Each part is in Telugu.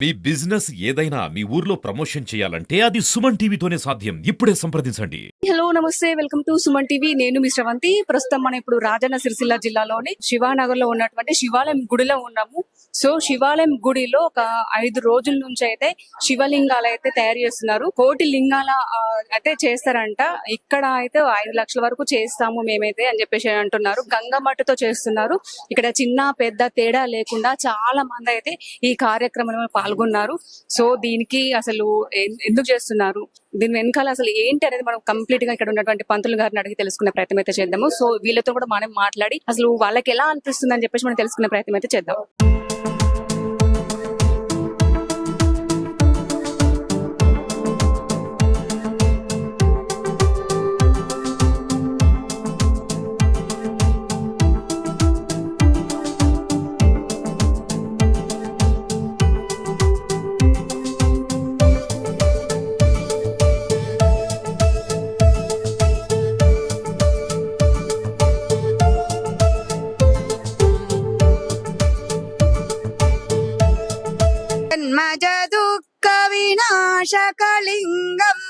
మీ బిజినెస్ ఏదైనా మీ ఊర్లో ప్రమోషన్ చేయాలంటే అది సుమన్ టీవీతోనే సాధ్యం. ఇప్పుడే సంప్రదించండి. హలో నమస్తే, వెల్కమ్ టు సుమన్ టీవీ. నేను మీ శ్రవంతి. ప్రస్తుతం మనం ఇప్పుడు రాజన్న సిరిసిల్ల జిల్లాలోని శివానగర్ లో ఉన్నటువంటి శివాలయం గుడిలో ఉన్నాము. సో శివాలయం గుడిలో ఒక 5 రోజుల నుంచి అయితే శివలింగాలు అయితే తయారు చేస్తున్నారు. 1 కోటి లింగాల అయితే చేస్తారంట. ఇక్కడ అయితే 5 లక్షల వరకు చేస్తాము మేమైతే అని చెప్పేసి అంటున్నారు. గంగమట్టుతో చేస్తున్నారు. ఇక్కడ చిన్న పెద్ద తేడా లేకుండా చాలా మంది అయితే ఈ కార్యక్రమంలో పాల్గొన్నారు. సో దీనికి అసలు ఎందుకు చేస్తున్నారు, దీని వెనకాల అసలు ఏంటి అనేది మనం కంప్లీట్ గా ఇక్కడ ఉన్నటువంటి పంతులు గారిని అడిగి తెలుసుకునే ప్రయత్నం అయితే చేద్దాము. సో వీళ్ళతో కూడా మనం మాట్లాడి అసలు వాళ్ళకి ఎలా అనిపిస్తుంది అని చెప్పేసి మనం తెలుసుకునే ప్రయత్నం అయితే చేద్దాం. జన్మజ దుఃఖ వినాశకలింగం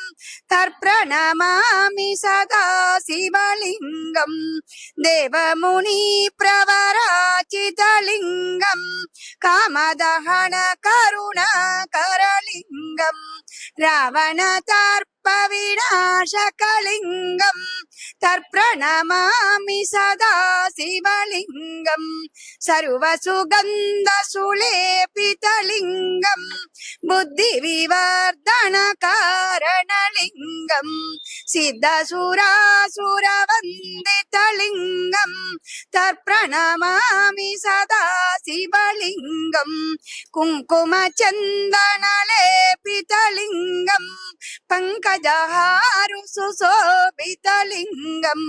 తర్ప్రణమామి సదా శివలింగం దేవముని ప్రవరాచితలింగం కామదహన కరుణాకరలింగం రావణ తర్ప వినాశకలింగం తర్ప్రణమామి సదా శివలింగం సర్వసుగంధ సులేపితలింగం బుద్ధి వివర్ధన కారణలింగం సిద్ధసురాసుర వందితలింగం తర్ప్రణమామి సదా శివలింగం కుంకుమ చందన లేపితలింగం పంకజహారు సుశోభితలింగం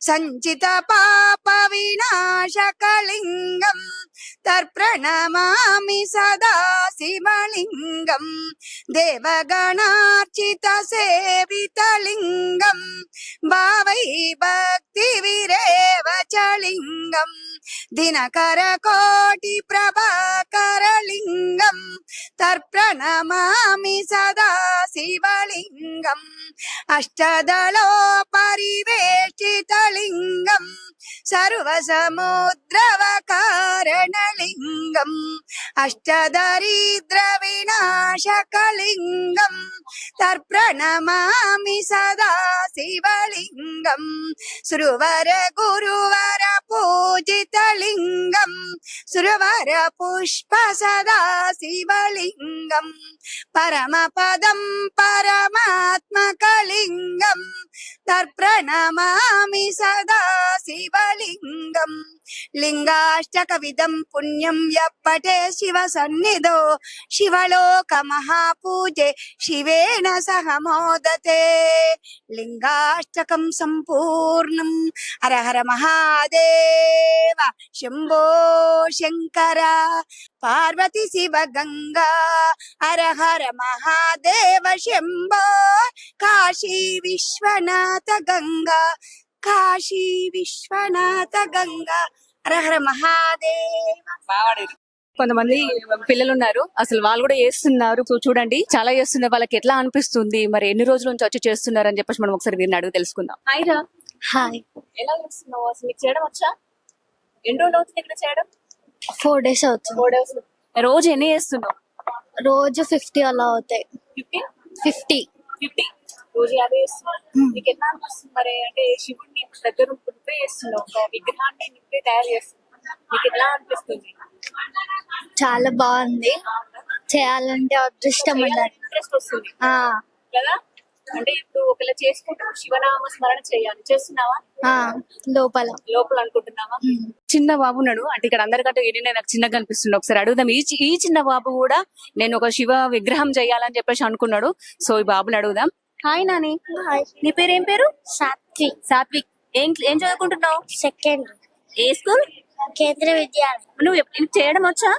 సంచిత పాప వినాశకలింగం తర్ప్రణమామి సదా శివలింగం దేవగణార్చిత సేవితలింగం భావై భక్తి విరేవచలింగం దినకర కోటి ప్రభాకరలింగం తర్ప్రణమామి సదా శివలింగం అష్టదళో పరివేష్టితలింగం సర్వసముద్రవకారణలింగం అష్టదరిద్ర వినాశకలింగం తర్ప్రణమామి సదా శివలింగం సురవర గురువర పూజితలింగం సురవర పుష్ప సదా శివలింగం పరమపదం పరమాత్మకలింగం తర్ప్రణమామి సదా శివలింగం లింగాష్టక విధం పుణ్యం యప్పటే శివ సన్నిధో శివలోక మహాపూజే శివేన సహ మోదతే లింగాష్టకం సంపూర్ణం. హర హర మహాదేవ శంభో శంకర పార్వతి శివ గంగా హర హర మహాదేవ శంభో కాశీ విశ్వనాథ గంగా కాశీ విశ్వనాథ గంగా హర హర మహాదేవ. కొంతమంది పిల్లలు ఉన్నారు, అసలు వాళ్ళు కూడా చేస్తున్నారు. సో చూడండి, చాలా చేస్తున్నారు. వాళ్ళకి ఎట్లా అనిపిస్తుంది, మరి ఎన్ని రోజుల నుంచి వచ్చి చేస్తున్నారు అని చెప్పేసి మనం ఒకసారి వీరిని అడుగు తెలుసుకుందాం. హాయ్ రా. హాయ్. ఎలా చేస్తున్నావు? అసలు నీకు చేయడం వచ్చా? ఎన్ని రోజులు అవుతుంది ఇక్కడ చేయడం? 4 days అవుతుంది. 4 days. రోజు ఎన్ని చేస్తున్నావు? రోజు 50 అలా అవుతాయి. 50 రోజు 50 చేస్తున్నావు. నీకు ఎట్లా అనిపిస్తుంది మరి? అంటే శివుడిని దగ్గర ఉంటే చేస్తున్నావు, ఒక విగ్రహాన్ని నువ్వే తయారు చేస్తున్నావు, నీకు ఎట్లా అనిపిస్తుంది? చాలా బాగుంది. చేయాలంటే అదృష్టం ఉండాలి. ఇంట్రెస్ట్ వస్తుంది కదా. అంటే ఇప్పుడు ఒకవేళ చేసుకుంటూ శివనామ స్మరణ చేయాలి, చేస్తున్నావా? లోపల అనుకుంటున్నావా? చిన్న బాబు ఉన్నాడు అంటే ఇక్కడ అందరికంటే ఈయన నాకు చిన్నగా అనిపిస్తుంది. ఒకసారి అడుగుదాం. ఈ చిన్న బాబు కూడా నేను ఒక శివ విగ్రహం చేయాలని చెప్పేసి అనుకున్నాడు. సో ఈ బాబుని అడుగుదాం. హాయ్ నాని. నీ పేరు ఏం పేరు? సాత్విక్. ఏం చదువుకుంటున్నావు? సెకండ్. ఏ స్కూల్? కేంద్ర విద్యాలయం. నువ్వు చేయడం వచ్చా?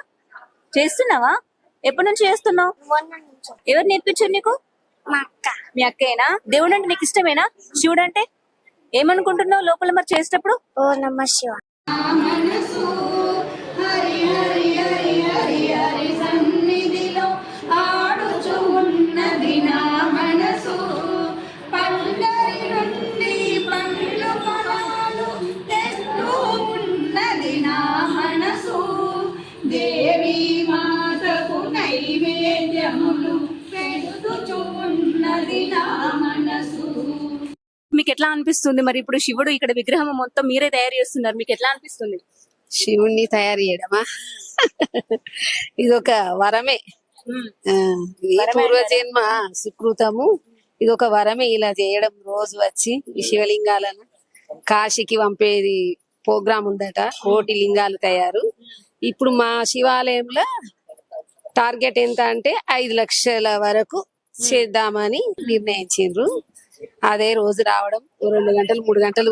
చేస్తున్నావా? ఎప్పటి నుంచి చేస్తున్నావు? ఎవరు నేర్పించారు నీకు? మా అక్క. మీ అక్కేనా? దేవుడు అంటే నీకు ఇష్టమేనా? శివుడు అంటే ఏమనుకుంటున్నావు లోపల మరి చేసేటప్పుడు? ఓ నమ శివ. హరి హరి హరి హరి హరి సన్నిధిలో మీకు ఎట్లా అనిపిస్తుంది మరి ఇప్పుడు శివుడు ఇక్కడ విగ్రహం మొత్తం మీరే తయారు చేస్తున్నారు, మీకు ఎట్లా అనిపిస్తుంది? శివుణ్ణి తయారు చేయడమా ఇది ఒక వరమే. ఆ, ఇది పూర్వజన్మ సుకృతము. ఇది ఒక వరమే ఇలా చేయడం. రోజు వచ్చి ఈ శివలింగాలను కాశీకి పంపేది ప్రోగ్రామ్ ఉందట. 1 కోటి లింగాలు తయారు. ఇప్పుడు మా శివాలయంలో టార్గెట్ ఎంత అంటే 5 లక్షల వరకు చేద్దామని నిర్ణయించిండ్రు. అదే రోజు రావడం 2 గంటలు 3 గంటలు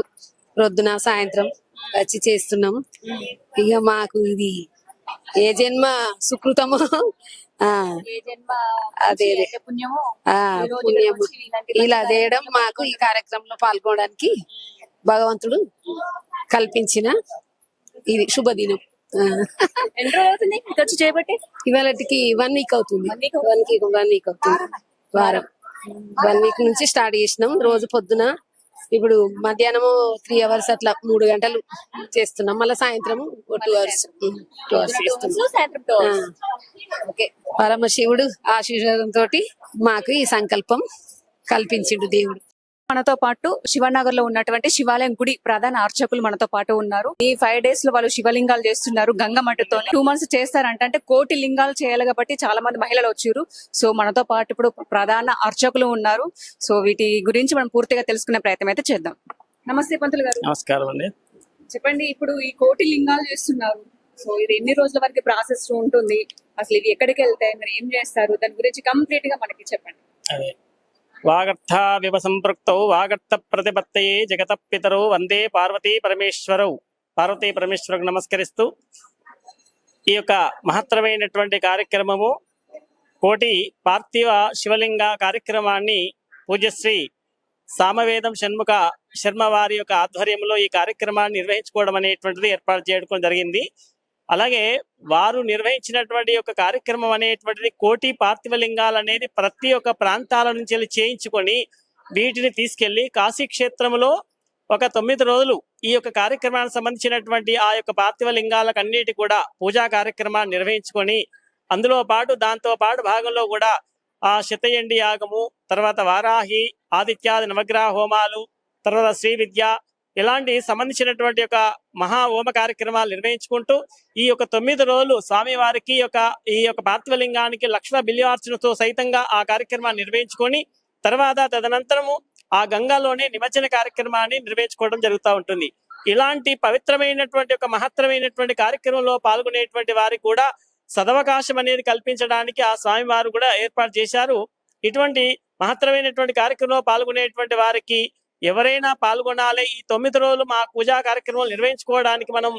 ప్రొద్దున సాయంత్రం వచ్చి చేస్తున్నాము. ఇక మాకు ఇది ఏ జన్మ సుకృతమో అదే పుణ్యము పుణ్యము ఇలా చేయడం. మాకు ఈ కార్యక్రమంలో పాల్గొనడానికి భగవంతుడు కల్పించిన ఇది శుభదినం. ఎన్ని రోజులు అవుతుంది ఖర్చు చేయబట్టి? ఇవాళకి 1 వీక్ అవుతుంది. 1 వీక్ అవుతుంది. వారం 1 వీక్ నుంచి స్టార్ట్ చేసినాం. రోజు పొద్దున ఇప్పుడు మధ్యాహ్నము 3 అవర్స్ అట్లా 3 గంటలు చేస్తున్నాం. మళ్ళీ సాయంత్రం 2 అవర్స్ చేస్తున్నాం. పరమశివుడు ఆశీర్వాదంతో మాకు ఈ సంకల్పం కల్పించిండు దేవుడు. మనతో పాటు శివనగర్ లో ఉన్నటువంటి శివాలయం గుడి ప్రధాన అర్చకులు మనతో పాటు ఉన్నారు. ఈ 5 days లో వాళ్ళు శివలింగాలు చేస్తున్నారు గంగమట్టుతో. 2 months చేస్తారంట. అంటే 1 కోటి లింగాలు చేయాలి కాబట్టి చాలా మంది మహిళలు వచ్చారు. సో మనతో పాటు ఇప్పుడు ప్రధాన అర్చకులు ఉన్నారు. సో వీటి గురించి మనం పూర్తిగా తెలుసుకునే ప్రయత్నం అయితే చేద్దాం. నమస్తే పంతులు గారు. నమస్కారం అండి. చెప్పండి, ఇప్పుడు ఈ 1 కోటి లింగాలు చేస్తున్నారు. సో ఇది ఎన్ని రోజుల వరకు ప్రాసెస్ ఉంటుంది, అసలు ఇవి ఎక్కడికి వెళ్తాయి, మరి ఏం చేస్తారు, దాని గురించి కంప్లీట్ గా మనకి చెప్పండి. అదే వాగర్థావివ సంపృక్తౌ వాగర్థ ప్రతిపత్తయే జగత పితరౌ వందే పార్వతీ పరమేశ్వరౌ. పార్వతీ పరమేశ్వరకు నమస్కరిస్తూ ఈ యొక్క మహత్తరమైనటువంటి కార్యక్రమము 1 కోటి పార్థివ శివలింగ కార్యక్రమాన్ని పూజ్యశ్రీ సామవేదం షణ్ముఖ శర్మ వారి యొక్క ఆధ్వర్యంలో ఈ కార్యక్రమాన్ని నిర్వహించుకోవడం అనేటువంటిది ఏర్పాటు చేయడం జరిగింది. అలాగే వారు నిర్వహించినటువంటి యొక్క కార్యక్రమం అనేటువంటిది 1 కోటి పార్థివ లింగాలు అనేది ప్రతి ఒక్క ప్రాంతాల నుంచి వెళ్ళి చేయించుకొని వీటిని తీసుకెళ్లి కాశీ క్షేత్రంలో ఒక 9 రోజులు ఈ యొక్క కార్యక్రమానికి సంబంధించినటువంటి ఆ యొక్క పార్థివ లింగాలకు అన్నిటి కూడా పూజా కార్యక్రమాన్ని నిర్వహించుకొని అందులో పాటు దాంతో పాటు భాగంలో కూడా ఆ శతయండి యాగము, తర్వాత వారాహి ఆదిత్యాది నవగ్రహ హోమాలు, తర్వాత శ్రీ విద్య ఇలాంటి సంబంధించినటువంటి యొక్క మహా హోమ కార్యక్రమాలు నిర్వహించుకుంటూ ఈ యొక్క 9 రోజులు స్వామివారికి ఈ యొక్క పార్థివలింగానికి లక్షల బిల్యార్చనతో సైతంగా ఆ కార్యక్రమాన్ని నిర్వహించుకొని తర్వాత తదనంతరము ఆ గంగాలోనే నిమజ్జన కార్యక్రమాన్ని నిర్వహించుకోవడం జరుగుతూ ఉంటుంది. ఇలాంటి పవిత్రమైనటువంటి ఒక మహత్తరమైనటువంటి కార్యక్రమంలో పాల్గొనేటువంటి వారికి కూడా సదవకాశం అనేది కల్పించడానికి ఆ స్వామివారు కూడా ఏర్పాటు చేశారు. ఇటువంటి మహత్తరమైనటువంటి కార్యక్రమంలో పాల్గొనేటువంటి వారికి ఎవరైనా పాల్గొనాలి, ఈ 9 రోజులు మా పూజా కార్యక్రమాలు నిర్వహించుకోవడానికి మనం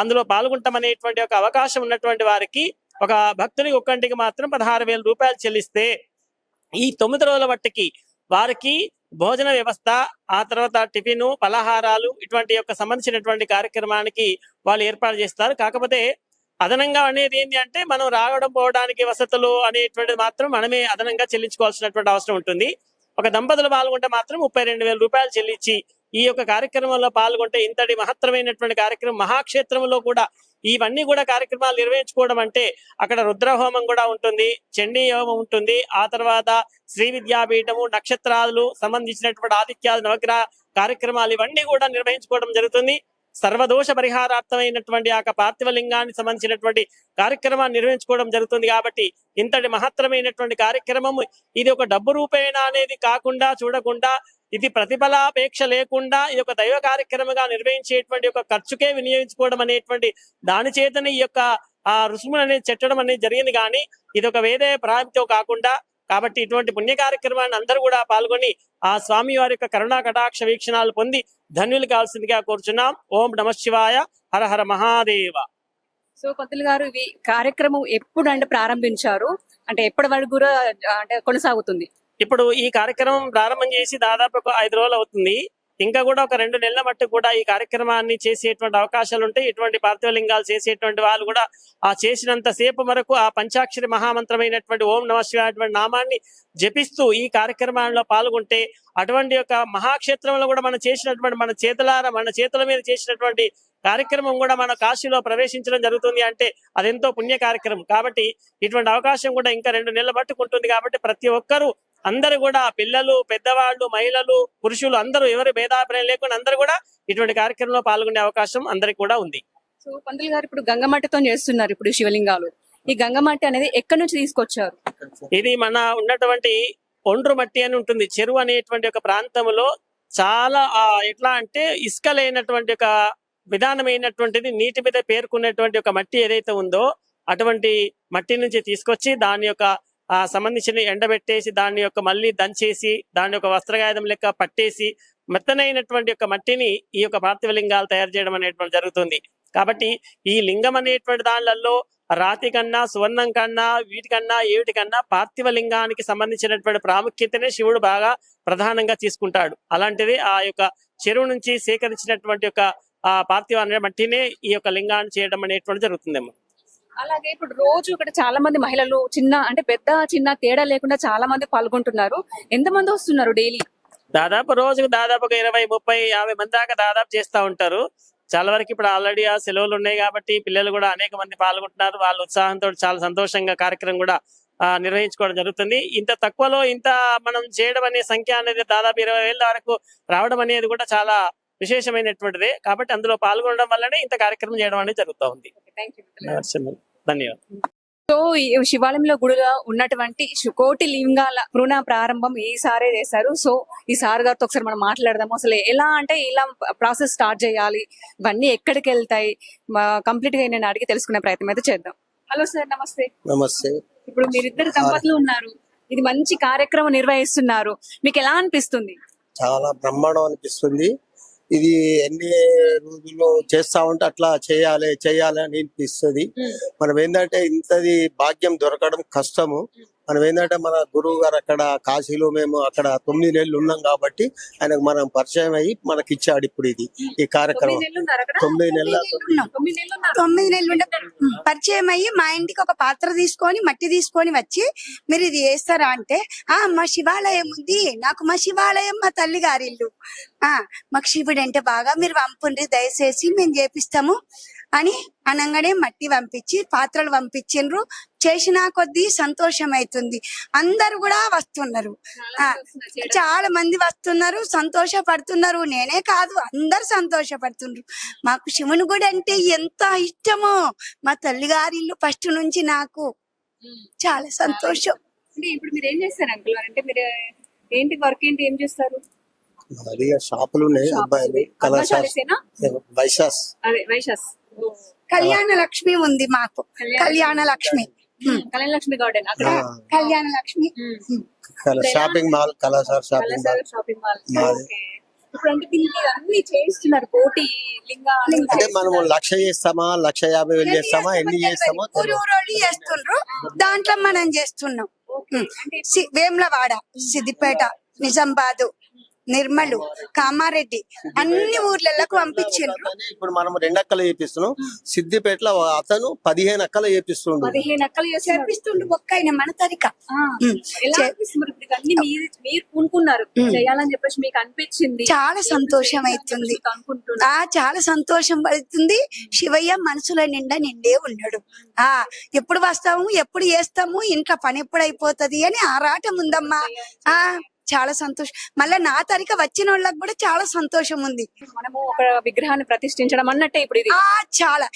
అందులో పాల్గొంటామనేటువంటి ఒక అవకాశం ఉన్నటువంటి వారికి ఒక భక్తునికి ఒక్కంటికి మాత్రం 16,000 రూపాయలు చెల్లిస్తే ఈ 9 రోజుల మట్టికి వారికి భోజన వ్యవస్థ, ఆ తర్వాత టిఫిన్, పలహారాలు ఇటువంటి యొక్క సంబంధించినటువంటి కార్యక్రమానికి వాళ్ళు ఏర్పాటు చేస్తారు. కాకపోతే అదనంగా అనేది ఏంటి అంటే మనం రావడం పోవడానికి వసతులు అనేటువంటిది మాత్రం మనమే అదనంగా చెల్లించుకోవాల్సినటువంటి అవసరం ఉంటుంది. ఒక దంపతులు పాల్గొంటే మాత్రం 32,000 రూపాయలు చెల్లించి ఈ యొక్క కార్యక్రమంలో పాల్గొంటే ఇంతటి మహత్తరమైనటువంటి కార్యక్రమం మహాక్షేత్రంలో కూడా ఇవన్నీ కూడా కార్యక్రమాలు నిర్వహించుకోవడం అంటే అక్కడ రుద్రహోమం కూడా ఉంటుంది, చండీ హోమం ఉంటుంది, ఆ తర్వాత శ్రీ విద్యాపీఠము, నక్షత్రాలు సంబంధించినటువంటి ఆదిత్యాది నవగ్రహ కార్యక్రమాలు ఇవన్నీ కూడా నిర్వహించుకోవడం జరుగుతుంది. సర్వదోష పరిహారార్థమైనటువంటి ఆ పార్థివలింగాన్ని సంబంధించినటువంటి కార్యక్రమాన్ని నిర్వహించుకోవడం జరుగుతుంది. కాబట్టి ఇంతటి మహత్తరమైనటువంటి కార్యక్రమము ఇది ఒక డబ్బు రూపేణ అనేది కాకుండా చూడకుండా ఇది ప్రతిఫలాపేక్ష లేకుండా ఈ యొక్క దైవ కార్యక్రమంగా నిర్వహించేటువంటి ఒక ఖర్చుకే వినియోగించుకోవడం అనేటువంటి దాని చేతనే ఈ యొక్క ఆ రుసుములు అనేది చెట్టడం అనేది జరిగింది. కానీ ఇది ఒక వేరే ప్రాంతం కాకుండా కాబట్టి ఇటువంటి పుణ్య కార్యక్రమాన్ని అందరూ కూడా పాల్గొని ఆ స్వామి వారి యొక్క కరుణా కటాక్ష వీక్షణాలు పొంది ధన్యులు కావాల్సిందిగా కోరుచున్నాం. ఓం నమః శివాయ, హర హర మహాదేవ. సో పంతులు గారు, ఇవి కార్యక్రమం ఎప్పుడు అంటే ప్రారంభించారు, అంటే ఎప్పటి వరకు కూడా అంటే కొనసాగుతుంది? ఇప్పుడు ఈ కార్యక్రమం ప్రారంభం చేసి దాదాపు ఒక 5 రోజులు అవుతుంది. ఇంకా కూడా ఒక 2 నెలల మట్టు కూడా ఈ కార్యక్రమాన్ని చేసేటువంటి అవకాశాలు ఉంటాయి. ఇటువంటి పార్థివలింగాలు చేసేటువంటి వాళ్ళు కూడా ఆ చేసినంత సేపు వరకు ఆ పంచాక్షరి మహామంత్రమైనటువంటి ఓం నమః శివాయ నామాన్ని జపిస్తూ ఈ కార్యక్రమంలో పాల్గొంటే అటువంటి యొక్క మహాక్షేత్రంలో కూడా మనం చేసినటువంటి మన చేతుల మీద చేసినటువంటి కార్యక్రమం కూడా మన కాశీలో ప్రవేశించడం జరుగుతుంది. అంటే అదెంతో పుణ్య కార్యక్రమం. కాబట్టి ఇటువంటి అవకాశం కూడా ఇంకా 2 నెలల మట్టుకు ఉంటుంది. కాబట్టి ప్రతి ఒక్కరూ అందరూ కూడా పిల్లలు, పెద్దవాళ్ళు, మహిళలు, పురుషులు అందరూ ఎవరి భేదాభిప్రాయం లేకుండా అందరూ కూడా ఇటువంటి కార్యక్రమంలో పాల్గొనే అవకాశం అందరికి కూడా ఉంది. సో పంతులు గారు ఇప్పుడు గంగమట్టితో చేస్తున్నారు ఇప్పుడు శివలింగాలు. ఈ గంగమట్టి అనేది ఎక్కడి నుంచి తీసుకొచ్చారు? ఇది మన ఉన్నటువంటి ఒండ్రు మట్టి అని ఉంటుంది, చెరువు అనేటువంటి ఒక ప్రాంతంలో చాలా ఎట్లా అంటే ఇసుక లేనటువంటి ఒక విధానమైనటువంటిది నీటి మీద పేర్కొన్నటువంటి ఒక మట్టి ఏదైతే ఉందో అటువంటి మట్టి నుంచి తీసుకొచ్చి దాని యొక్క సంబంధించిన ఎండబెట్టేసి దాని యొక్క మళ్ళీ దంచేసి దాని యొక్క వస్త్రగాయుధం లెక్క పట్టేసి మెత్తనైనటువంటి యొక్క మట్టిని ఈ యొక్క పార్థివ లింగాలు తయారు చేయడం అనేటువంటి జరుగుతుంది. కాబట్టి ఈ లింగం అనేటువంటి దానిలలో రాతి కన్నా, సువర్ణం కన్నా, వీటికన్నా ఏవిటికన్నా పార్థివ లింగానికి సంబంధించినటువంటి ప్రాముఖ్యతనే శివుడు బాగా ప్రధానంగా తీసుకుంటాడు. అలాంటిది ఆ యొక్క చెరువు నుంచి సేకరించినటువంటి యొక్క పార్థివ అనే మట్టినే ఈ యొక్క లింగాన్ని చేయడం అనేటువంటి జరుగుతుందేమో. అలాగే ఇప్పుడు రోజు ఇక్కడ చాలా మంది మహిళలు చిన్న అంటే పెద్ద చిన్న తేడా లేకుండా చాలా మంది పాల్గొంటున్నారు. ఎంతమంది వస్తున్నారు డైలీ? దాదాపు రోజుకు దాదాపు 20, 30, 50 మంది దాకా దాదాపు చేస్తా ఉంటారు. చాలా వరకు ఇప్పుడు ఆల్రెడీ ఆ సెలవులు ఉన్నాయి కాబట్టి పిల్లలు కూడా అనేక మంది పాల్గొంటున్నారు. వాళ్ళ ఉత్సాహంతో చాలా సంతోషంగా కార్యక్రమం కూడా నిర్వహించుకోవడం జరుగుతుంది. ఇంత తక్కువలో ఇంత మనం చేయడం అనే సంఖ్య అనేది దాదాపు 20,000 వరకు రావడం అనేది కూడా చాలా విశేషమైనటువంటిదే. కాబట్టి అందులో పాల్గొనడం వల్లనే ఇంత కార్యక్రమం చేయడం అనేది జరుగుతూ ఉంది. ధన్యవాదాలు. సో ఈ శివాలయంలో గుడిలో ఉన్నటువంటి కోటి లింగాల పునః ప్రారంభం ఈసారే చేశారు. సో ఈ సార్ గారితో ఒకసారి మనం మాట్లాడదాము. అసలు ఎలా అంటే ఇలా ప్రాసెస్ స్టార్ట్ చేయాలి, ఇవన్నీ ఎక్కడికి వెళ్తాయి కంప్లీట్ గా నేను అడిగి తెలుసుకునే ప్రయత్నం అయితే చేద్దాం. హలో సార్, నమస్తే. నమస్తే. ఇప్పుడు మీరిద్దరు దంపతులు ఉన్నారు, ఇది మంచి కార్యక్రమం నిర్వహిస్తున్నారు, మీకు ఎలా అనిపిస్తుంది? చాలా బ్రహ్మాండం అనిపిస్తుంది. ఇది ఎన్ని రోజుల్లో చేస్తా ఉంటే అట్లా చేయాలి అని అనిపిస్తుంది. మనం ఏంటంటే ఇంతది భాగ్యం దొరకడం కష్టము. మనం ఏంటంటే మన గురువు గారు అక్కడ కాశీలో మేము అక్కడ 9 నెలలు ఉన్నాం కాబట్టి ఆయనకు మనం పరిచయం అయ్యి మనకి ఇచ్చాడు ఇప్పుడు ఇది ఈ కార్యక్రమం. 9 నెలలు 9 నెలలు పరిచయం అయ్యి మా ఇంటికి ఒక పాత్ర తీసుకొని మట్టి తీసుకొని వచ్చి మీరు ఇది చేస్తారా అంటే మా శివాలయం ఉంది, నాకు మా శివాలయం మా తల్లి గారి ఇల్లు, మాకు శివుడు అంటే బాగా, మీరు పంపుండ్రి దయచేసి మేము చేపిస్తాము అని అనగానే మట్టి పంపించి పాత్రలు పంపించిండ్రు. చేసిన కొద్దీ సంతోషం అవుతుంది. అందరు కూడా వస్తున్నారు, చాలా మంది వస్తున్నారు, సంతోషపడుతున్నారు. నేనే కాదు అందరు సంతోషపడుతున్నారు. మాకు శివుని గుడి అంటే ఎంత ఇష్టమో, మా తల్లి గారి ఇల్లు ఫస్ట్ నుంచి నాకు చాలా సంతోషం. అంటే ఇప్పుడు మీరు ఏం చేస్తారు అంకుల్? అంటే మీరు ఏంటి వర్క్ ఏంటి, ఏం చేస్తారు? అది షాపులు ఉన్నాయి, అబ్బాయిలు వైశాస్ కళ్యాణ లక్ష్మి ఉంది మాకు, కళ్యాణ లక్ష్మి గార్డెన్ అక్కడ కళ్యాణ లక్ష్మి షాపింగ్ మాల్, కళాశాల షాపింగ్ మాల్. ఇప్పుడు అంటే దీనికి అన్ని చేస్తున్నారు కోటి లింగాలు. అంటే మనము 1,00,000 చేస్తామా, 1,50,000 చేస్తామా, ఎన్ని చేస్తామో ఊరోళ్ళు చేస్తుండ్రు, దాంట్లో మనం చేస్తున్నాం. వేములవాడ, సిద్దిపేట, నిజామాబాద్, నిర్మలు, కామారెడ్డి అన్ని ఊర్లకు పంపించిండ్రు. ఇప్పుడు మనం 2 అక్కలు చేపిస్తున్నాం. సిద్దిపేటలో అతను 15 అక్కలు చేపిస్తుండు. 15 అక్కలు చేపిస్తుండు ఒక్కైనా మన తరిక. మీరు పూనుకున్నారు చేయాలని చెప్పేసి మీకు అనిపించింది, చాలా సంతోషం అవుతుంది. చాలా సంతోషం పడుతుంది. శివయ్య మనసులో నిండే ఉన్నాడు. ఎప్పుడు వస్తాము, ఎప్పుడు చేస్తాము, ఇంట్లో పని ఎప్పుడు అయిపోతుంది అని ఆరాటం ఉందమ్మా. చాలా సంతోషం. మళ్ళీ నా తరిక వచ్చిన వాళ్ళకి కూడా చాలా సంతోషం ఉంది. మనము ఒక విగ్రహాన్ని ప్రతిష్ఠించడం అన్నట్టే ఇప్పుడు ఇది. చాలా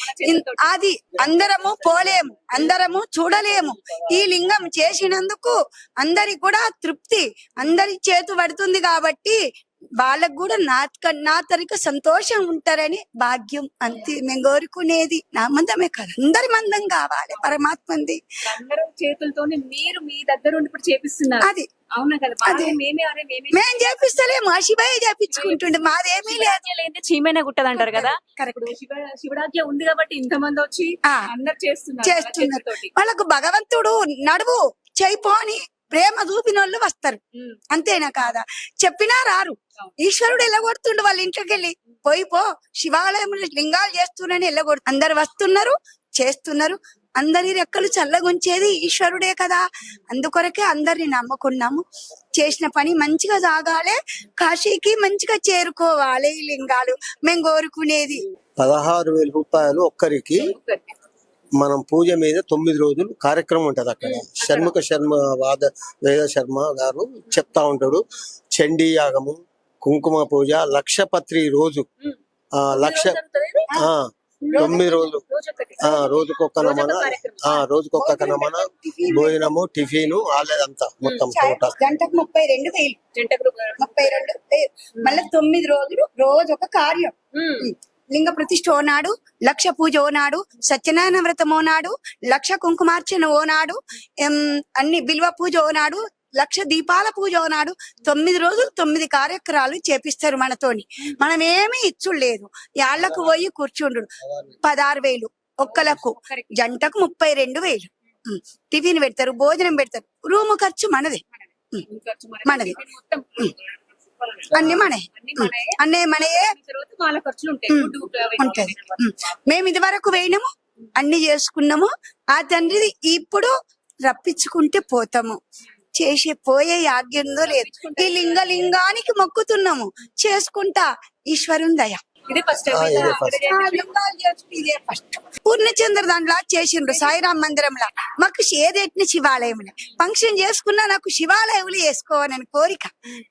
అది అందరము పోలేము, అందరము చూడలేము. ఈ లింగం చేసినందుకు అందరికి కూడా తృప్తి, అందరి చేతు పడుతుంది కాబట్టి వాళ్ళకు కూడా నా తరిక సంతోషం ఉంటారని భాగ్యం. అంతే మేము కోరుకునేది. నా మందమే కాదు, అందరి మందం కావాలి పరమాత్మంది. అందరూ చేతులతోనే మీరు మీ దగ్గర ఉండి ఇప్పుడు చేపిస్తున్నారు. అది అవునా కదా? మేము చేపిస్తలేము, శివయ్య చేపించుకుంటుండే, మాదేమీ లేదు. చీమైనా గుట్టదు అంటారు కదా. శివుడాజ్ఞ ఉంది కాబట్టి ఇంతమంది వచ్చి అందరు చేస్తున్నారు. వాళ్ళకు భగవంతుడు నడువు చేయిపోని ప్రేమ చూపిన వాళ్ళు వస్తారు, అంతేనా కాదా? చెప్పినా రారు. ఈశ్వరుడు ఎల్లగొడుతుండు వాళ్ళ ఇంట్లోకి వెళ్ళి, పోయిపో శివాలయంలో లింగాలు చేస్తున్నారని ఎల్లగొడు. అందరు వస్తున్నారు, చేస్తున్నారు. అందరి రెక్కలు చల్లగుంచేది ఈశ్వరుడే కదా. అందుకొరకే అందరిని నమ్ముకున్నాము. చేసిన పని మంచిగా సాగాలి, కాశీకి మంచిగా చేరుకోవాలి. ఈ లింగాలు మేము కోరుకునేది. 16,000 రూపాయలు ఒక్కరికి మనం పూజ మీద 9 రోజులు కార్యక్రమం ఉంటది అక్కడ. షణ్ముఖ శర్మ వేద శర్మ గారు చెప్తా ఉంటాడు. చండీ యాగము, కుంకుమ పూజ, లక్షపత్రి రోజు లక్ష 9 రోజులు రోజుకొక్క నమన రోజుకొక్క నమన భోజనము, టిఫిన్ వాళ్ళదంతా మొత్తం టోటల్ గంటకు 32,000 32,000 మళ్ళీ 9 రోజులు రోజు ఒక కార్యం. లింగ ప్రతిష్ఠ ఓనాడు, లక్ష పూజ ఓనాడు, సత్యనారాయణ వ్రతం ఓనాడు, లక్ష కుంకుమార్చన ఓనాడు, అన్ని బిల్వ పూజ ఓనాడు, లక్ష దీపాల పూజ ఓనాడు. 9 రోజులు 9 కార్యక్రమాలు చేపిస్తారు మనతోని. మనం ఏమీ ఇచ్చుడు లేదు. యాళ్లకు పోయి కూర్చుండు 16,000 ఒక్కలకు, జంటకు 32,000. టిఫిన్ పెడతారు, భోజనం పెడతారు, రూము ఖర్చు మనదే. మనది అన్ని మనయే, అన్నీ మనయే ఉంటది. మేము ఇది వరకు వేయినాము, అన్ని చేసుకున్నాము. ఆ తండ్రిది ఇప్పుడు రప్పించుకుంటే పోతాము. పోయే యాగ్యందో లేదు. ఈ లింగానికి మొక్కుతున్నాము, చేసుకుంటా ఈశ్వరుని దయ. ఇది ఫస్ట్ ఇదే ఫస్ట్. పూర్ణచంద్ర దాంట్లో చేసిండ్రు సాయిరాం మందిరంలో. మాకు ఏదేటిన శివాలయంలో ఫంక్షన్ చేసుకున్నా నాకు శివాలయంలో చేసుకోవాలని కోరిక.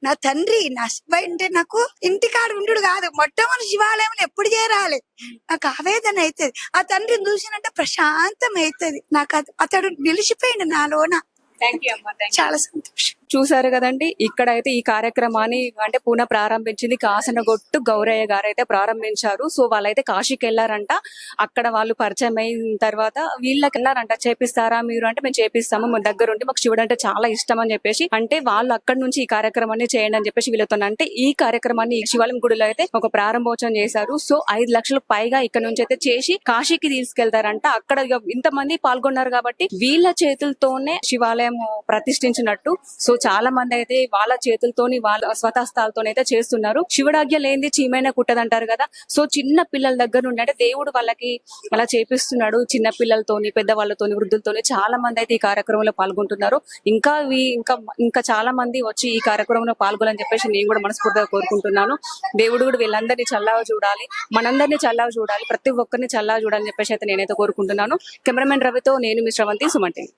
నా తండ్రి నా హస్బెండ్ నాకు ఇంటికాడ ఉండు కాదు, మొట్టమొదటి శివాలయంలో ఎప్పుడు చేరాలి. నాకు ఆవేదన అవుతుంది. ఆ తండ్రిని చూసినంటే ప్రశాంతం అవుతుంది నాకు. అతడు నిలిచిపోయిండు నాలోన. చాలా సంతోషం. చూసారు కదండి, ఇక్కడైతే ఈ కార్యక్రమాన్ని అంటే పునః ప్రారంభించింది కాసనగొట్టు గౌరయ్య గారు అయితే ప్రారంభించారు. సో వాళ్ళైతే కాశీకి వెళ్లారంట. అక్కడ వాళ్ళు పరిచయం అయిన తర్వాత వీళ్ళకి వెళ్ళారంట, చేపిస్తారా మీరు అంటే మేము చేపిస్తాము, మా దగ్గర ఉండి మాకు శివుడు అంటే చాలా ఇష్టం అని చెప్పేసి అంటే వాళ్ళు అక్కడ నుంచి ఈ కార్యక్రమాన్ని చేయండి అని చెప్పేసి వీళ్ళతో అంటే ఈ కార్యక్రమాన్ని శివాలయం గుడిలో అయితే ఒక ప్రారంభోత్సవం చేశారు. సో 5 లక్షలకు పైగా ఇక్కడ నుంచి అయితే చేసి కాశీకి తీసుకెళ్తారంట. అక్కడ ఇంతమంది పాల్గొన్నారు కాబట్టి వీళ్ళ చేతులతోనే శివాలయం ప్రతిష్ఠించినట్టు. సో చాలా మంది అయితే వాళ్ళ చేతులతోని వాళ్ళ స్వతహస్తాలతోనైతే చేస్తున్నారు. శివుడాజ్ఞ లేనిది చీమైనా కుట్టదంటారు కదా. సో చిన్న పిల్లల దగ్గర నుండి అంటే దేవుడు వాళ్ళకి అలా చేపిస్తున్నాడు. చిన్న పిల్లలతోని, పెద్దవాళ్ళతోని, వృద్ధులతోని చాలా మంది అయితే ఈ కార్యక్రమంలో పాల్గొంటున్నారు. ఇంకా చాలా మంది వచ్చి ఈ కార్యక్రమంలో పాల్గొనని చెప్పేసి నేను కూడా మనస్ఫూర్తిగా కోరుకుంటున్నాను. దేవుడు కూడా వీళ్ళందరినీ చల్లగా చూడాలి, మనందరినీ చల్లగా చూడాలి, ప్రతి ఒక్కరిని చల్లగా చూడాలని చెప్పేసి అయితే నేనైతే కోరుకుంటున్నాను. కెమెరామెన్ రవితో నేను మీ శ్రవంతి, సుమన్ టీవీ.